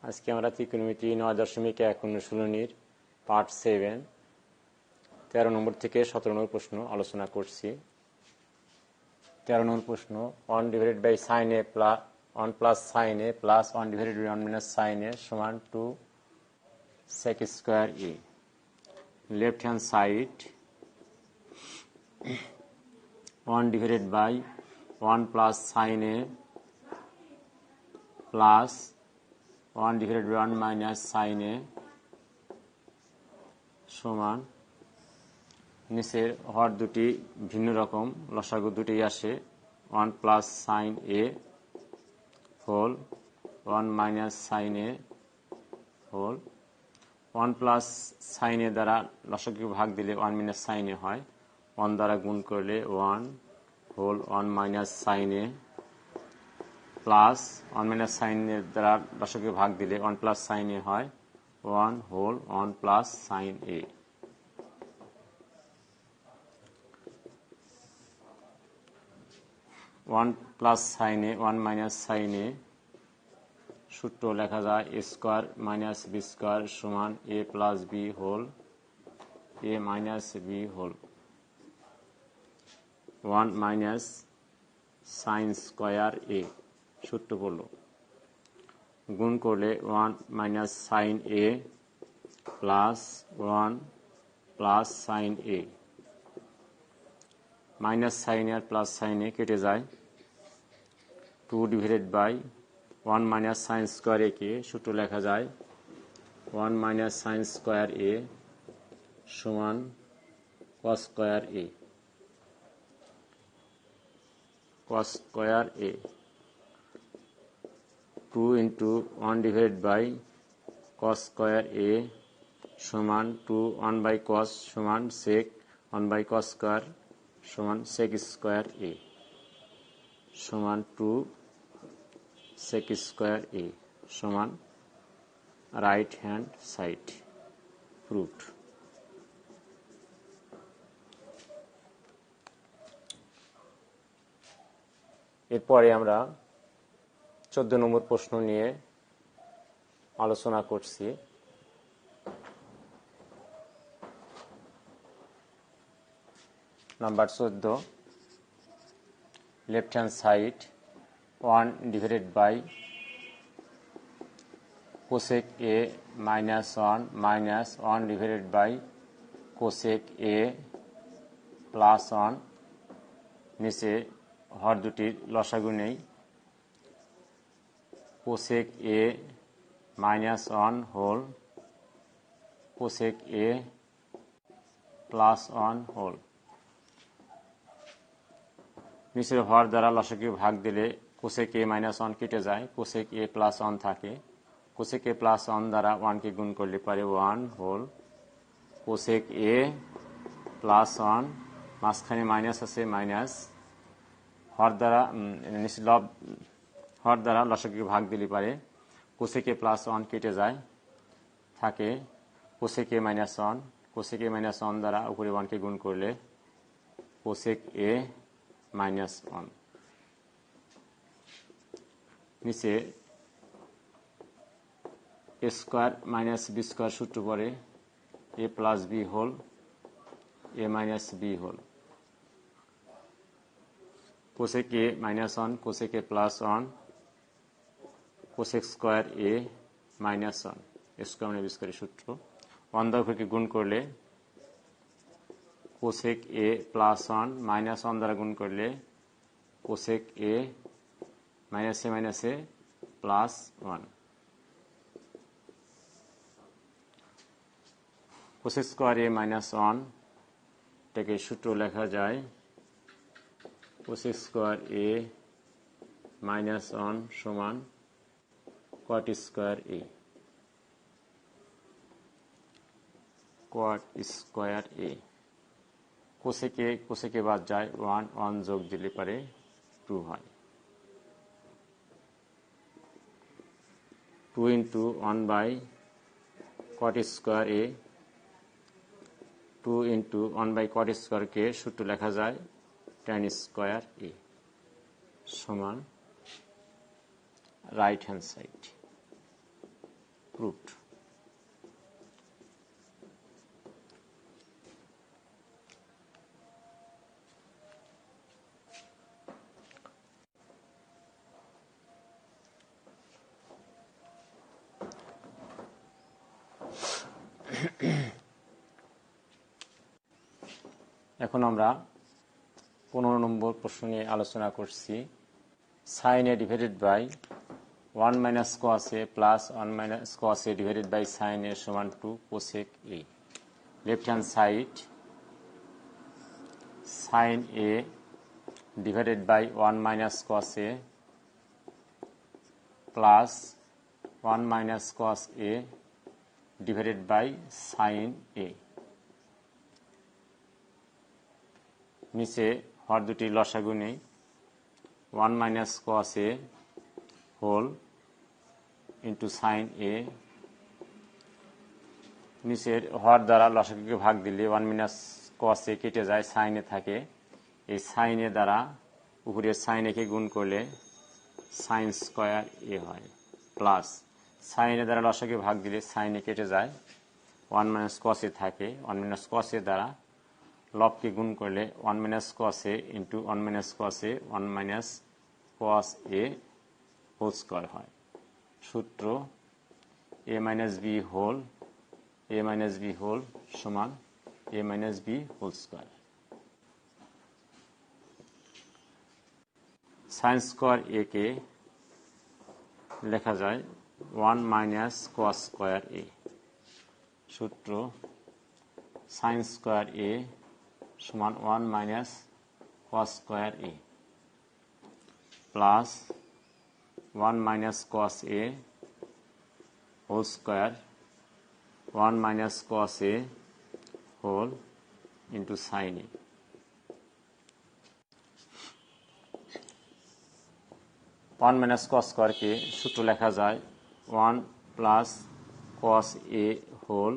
আজকে আমরা ত্রিকোণমিতি 9.1 অনুশীলনীর পার্ট 7 13 নম্বর থেকে 17 নম্বর প্রশ্ন আলোচনা করছি। 13 নম্বর প্রশ্ন 1 divided by sin a plus 1 plus sin a plus 1 divided by 1 minus sin a সমান 2 sec square a। Left hand side 1 divided by 1 plus sin a plus 1 divided by 1 minus sin a সমান নিচের হর দুটি ভিন্ন রকম, লসাগু দুটি আসে 1 plus sin a whole 1 minus sin a whole. 1 plus sin a দ্বারা লসাগুকে ভাগ দিলে 1 মাইনাস sin a হয়। 1 দ্বারা গুণ করলে 1 whole 1 minus sin a plus 1 minus sin a দ্বারা লসাগুকে ভাগ দিলে 1 প্লাস sin a হয় 1 whole 1 plus sin a। One plus sin a 1 minus sin a সূত্র লেখা যায় a square minus b square সমান a plus b whole a minus b whole 1 minus sin square a সূত্র বলল। গুণ করলে 1 minus sin a plus 1 plus sin a minus sin a আর plus sin a কেটে যায়। 2 divided by 1 minus sin square a কে সূত্র লেখা যায় 1 মাইনাস sin স্কয়ার a সমান cos square a। cos square a 2 into 1 divided by cos square a সমান 2 1 by cos সমান sec 1 by cos square সমান sec square a সমান 2 sec square a সমান right hand side proved. এরপরে আমরা 14 নম্বর প্রশ্ন নিয়ে আলোচনা করছি। Number 14 left hand side 1 divided by cosec a minus 1 minus 1 divided by cosec a plus 1 নিচে হর দুটির লসাগু নেই। cosec a minus 1 whole cosec a plus 1 whole. নিচের হর দ্বারা লসাগুকে ভাগ দিলে cosec a মাইনাস 1 কেটে যায়, cosec a প্লাস 1 থাকে। cosec a প্লাস 1 দ্বারা 1 কে গুণ করলে পারে 1 হোল cosec a প্লাস 1 মাঝখানে মাইনাস আছে মাইনাস হর দ্বারা নিচে হর দ্বারা লসাগুকে ভাগ দিলে পারে cosec a প্লাস 1 কেটে যায়, থাকে cosec a minus 1। cosec a minus 1 দ্বারা উপরে 1 কে গুণ করলে cosec a মাইনাস 1। নিচে a square minus b square সূত্র পরে a plus b whole a minus b whole cosec a minus 1 cosec a plus 1 cosec square a minus 1 square minus b স্কয়ারের সূত্র 1 দ্বারা উপরে গুণ করলে cosec a প্লাস 1 মাইনাস 1 দ্বারা গুণ করলে cosec a minus a plus 1 cosec square a minus 1 এটাকে সূত্র লেখা যায় cosec স্কয়ার a মাইনাস 1 সমান cot square a। cot square a cosec a বাদ যায় 1 1 যোগ দিলে পারে 2 হয়। 2 into 1 by cot square a 2 into 1 by cot square কে সূত্র লেখা যায় tan স্কয়ার a সমান রাইট হ্যান্ড সাইড। proved. এখন আমরা 15 নম্বর প্রশ্ন নিয়ে আলোচনা করছি। sin a divided by 1 minus cos a plus 1 minus cos a divided by sin a সমান 2 cosec a. Left hand side sin a divided by 1 minus cos a plus 1 minus cos a divided by sin a. নিচে হর দুটি লসাগু নেই। 1 minus cos a whole into sin a, নিচের হর দ্বারা লসাগুকে ভাগ দিলে 1 minus cos a কেটে যায়, sin a থাকে। এই sin a দ্বারা উপরের sin a কে গুণ করলে sin স্কয়ার a হয়, প্লাস sin a দ্বারা লসাগুকে ভাগ দিলে sin a কেটে যায়, 1 minus cos a থাকে। 1 minus cos a দ্বারা লবকে গুণ করলে 1 minus cos a into 1 minus cos a 1 minus cos a whole square হয়। সূত্র a minus b হোল সমান a minus b whole square. sin square a কে লেখা যায় 1 minus cos স্কয়ার a। সূত্র sin স্কয়ার a সমান 1 minus cos square a plus 1 minus cos a whole square 1 minus cos a whole into sin a। 1 minus cos স্কয়ারকে সূত্র লেখা যায় 1 plus cos a whole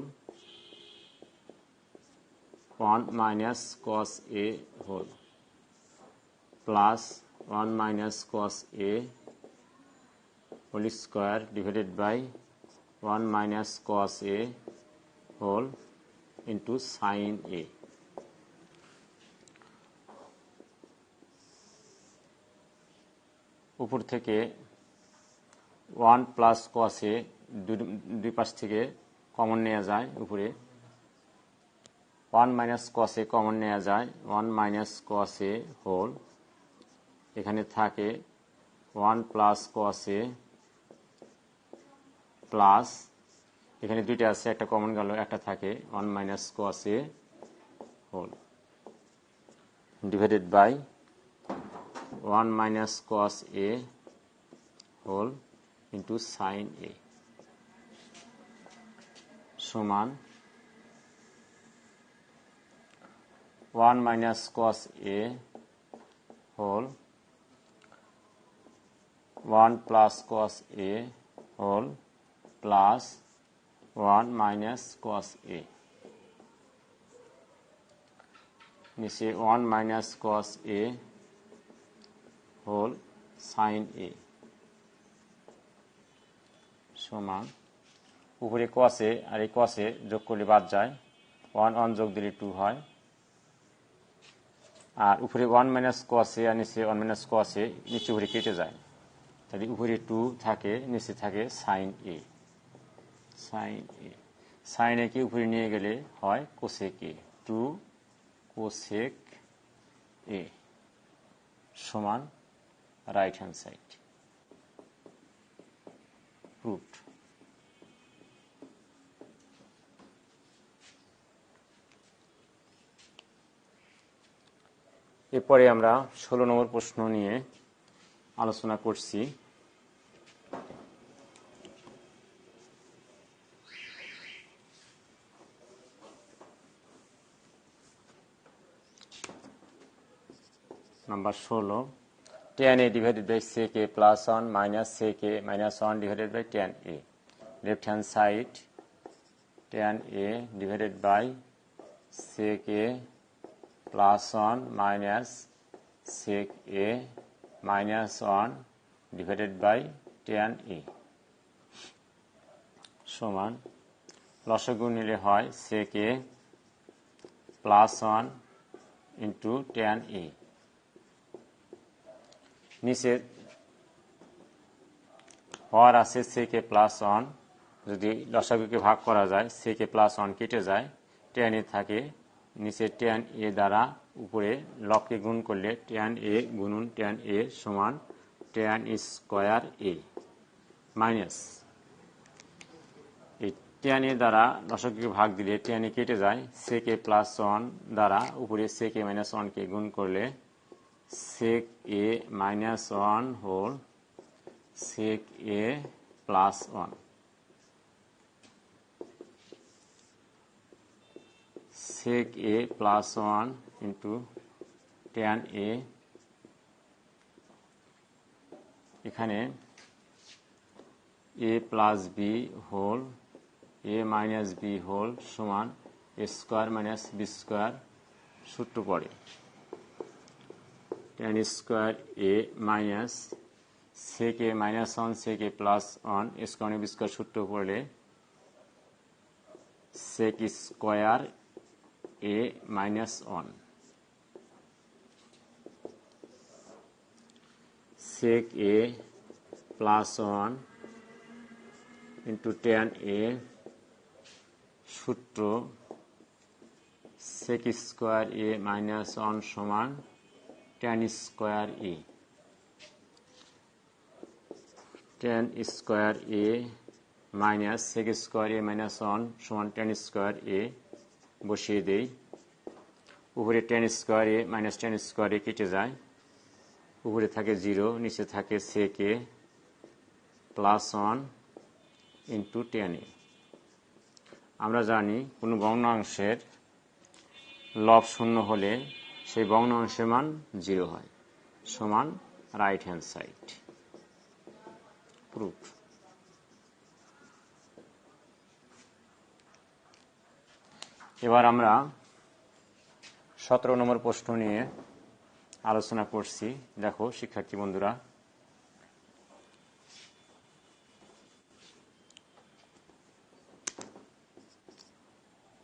1 minus cos a whole plus 1 minus cos a whole square divided by 1 minus cos a whole into sin a। উপর থেকে 1 plus cos a দুই পাশ থেকে common নেওয়া যায়, উপরে 1 minus cos a কমন নেওয়া যায়, 1 minus cos a whole, এখানে থাকে 1 plus cos a প্লাস এখানে দুইটা আছে, একটা কমন গেল, একটা থাকে 1 minus cos a whole divided by 1 minus cos a whole into sin a সমান 1 minus cos a whole 1 plus cos a whole plus 1 minus cos a, নিচে 1 minus cos a whole sin a সমান উপরে cos a আর এই cos a যোগ করলে বাদ যায়, 1 যোগ দিলে 2 হয়, আর উপরে 1 minus cos a আর নিচে 1 minus cos a নিচে উপরে কেটে যায়, তাহলে উপরে 2 থাকে, নিচে থাকে sin a। sin a কে উপরে নিয়ে গেলে হয় cosec a, 2 cosec a সমান রাইট হ্যান্ড সাইড। প্রুভড। এরপরে আমরা 16 নম্বর প্রশ্ন নিয়ে আলোচনা করছি। Number 16, tan a divided by sec a plus 1 minus sec a minus 1 divided by tan a. Left hand side tan a divided by sec a plus 1 minus sec a minus 1 divided by tan a সমান লসাগু নিলে হয় sec a plus 1 into tan a। নিচে হর আছে sec a plus 1, যদি লসাগুকে ভাগ করা যায় sec a প্লাস 1 কেটে যায়, tan a থাকে নিচে tan a দ্বারা উপরে লবকে গুণ করলে tan a গুণন tan a সমান tan স্কয়ার a মাইনাস এই tan a দ্বারা লসাগুকে ভাগ দিলে tan a কেটে যায়, sec a প্লাস 1 দ্বারা উপরে sec a মাইনাস 1 কে গুণ করলে sec a minus 1 whole sec a plus 1 sec a plus 1 into tan a। এখানে a plus b whole a minus b whole সমান a square minus b square সূত্র পড়ে tan square a minus sec a minus 1 sec a plus 1 square b square সূত্র পড়লে sec square a minus 1 sec a plus 1 into tan a সূত্র sec square a minus 1 সমান tan square a। tan square a minus sec square a minus 1 সমান tan square a বসিয়ে দেই। উপরে tan square a minus tan square a কেটে যায়, উপরে থাকে 0, নিচে থাকে sec a plus 1 into tan a। আমরা জানি কোনো ভগ্নাংশের লব শূন্য হলে সেই ভগ্নাংশের মান 0 হয়, সমান রাইট হ্যান্ড সাইড। প্রুফ। এবার আমরা 17 নম্বর প্রশ্ন নিয়ে আলোচনা করছি। দেখো শিক্ষার্থী বন্ধুরা,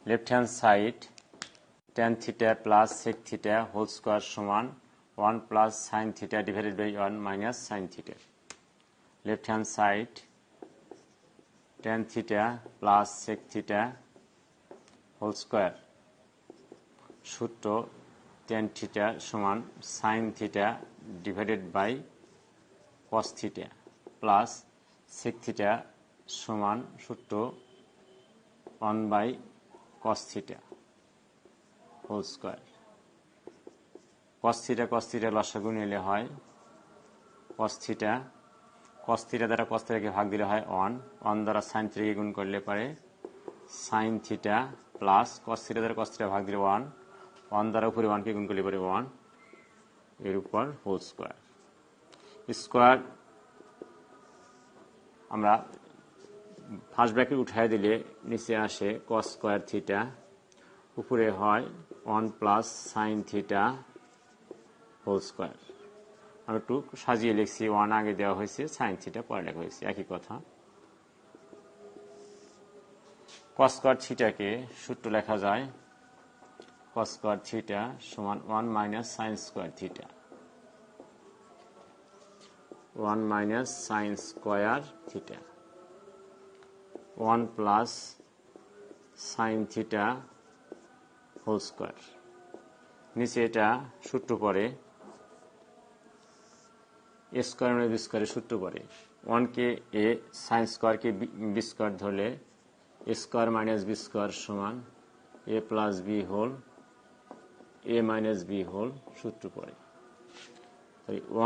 left hand side tan theta plus sec theta whole square সমান 1 plus sine theta divided by 1 minus sine theta. Left hand side tan theta plus sec theta whole square সূত্র tan থিটা সমান sine theta divided by cos theta plus sec theta সমান সূত্র 1 by cos theta whole square. cos theta লসাগু নিলে হয় cos theta দ্বারা cos থিটাকে ভাগ দিলে হয় 1 দ্বারা সাইন থিটাকে গুণ করলে পারে sine theta plus cos theta দ্বারা cos থিটা ভাগ দিলে 1 দ্বারা উপরে 1 কে গুণ করলে পারে 1 এর উপর হোল স্কোয়ার। স্কোয়ার আমরা ফার্স্ট ব্র্যাকেট উঠাই দিলে নিচে আসে cos স্কোয়ার থিটা, উপরে হয় 1 plus sine theta whole square. আমরা একটু সাজিয়ে লিখছি, 1 আগে দেওয়া হয়েছে, সাইন থিটা পরে লেখা হয়েছে, একই কথা। cos স্কোয়ার থিটাকে সূত্র লেখা যায় cos স্কোয়ার থিটা সমান 1 minus sine square theta, 1 minus sine square theta 1 plus sine theta whole square. নিচে এটা সূত্র পড়ে এ স্কোয়ার মানে বি স্কোয়ারের সূত্র পড়ে 1 কে এ সাইন স্কোয়ারকে বি স্কোয়ার ধরলে a square minus b square সমান a plus b whole a minus b whole সূত্র পড়ে।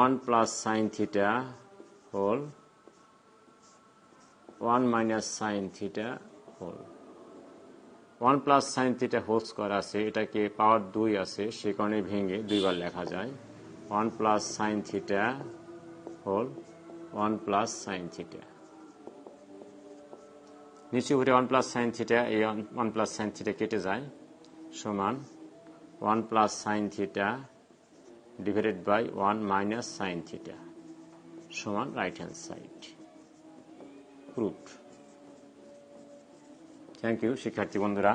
1 plus sine theta whole 1 minus sine theta whole. 1 plus sine theta whole square আছে, এটাকে পাওয়ার 2 আছে, সে কারণে ভেঙে 2 বার লেখা যায় 1 plus sine theta whole 1 plus sine theta. নিচে উপরে 1 প্লাস সাইন থিটা, এই 1 প্লাস সাইন থিটা কেটে যায় সমান 1 plus sine theta divided by 1 minus sine theta সমান right hand side. Proof. Thank you শিক্ষার্থী বন্ধুরা।